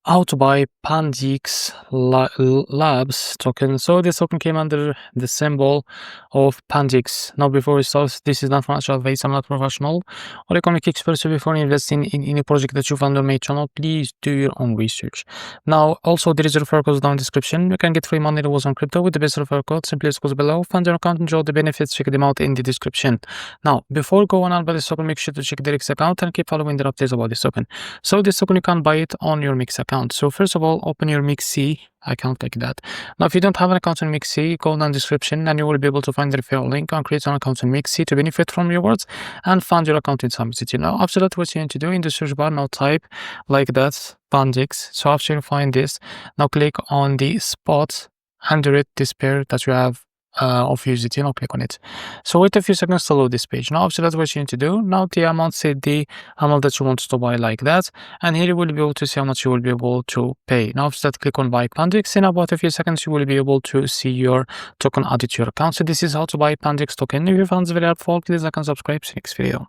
how to buy Pundi X Labs token. So this token came under the symbol of Pundi X. Now before we start, this is not financial advice, I'm not professional or economic expert, so before investing in any project that you find on my channel, please do your own research. Now also there is a referral code down in the description. You can get free money rewards on crypto with the best referral code. Simply scroll below, find your account, enjoy the benefits, check them out in the description. Now before going on by this token, make sure to check the X account and keep following the updates about this token. So this token you can buy it on your MEXC account. So first of all, open your MEXC account like that. Now if you don't have an account on MEXC, go down the description and you will be able to find the referral link and create an account on MEXC to benefit from rewards and fund your account in some city. Now after that, what you need to do in the search bar, now type like that Pundi X. So after you find this, now click on the spot under it, this pair that you have of USDT. Now click on it. So wait a few seconds to load this page. Now after that, what you need to do, now the amount, set the amount that you want to buy like that, and here you will be able to see how much you will be able to pay. Now after that, click on buy Pundi X. In about a few seconds you will be able to see your token added to your account. So this is how to buy Pundi X token. If you found this very helpful, please like and subscribe. See you next video.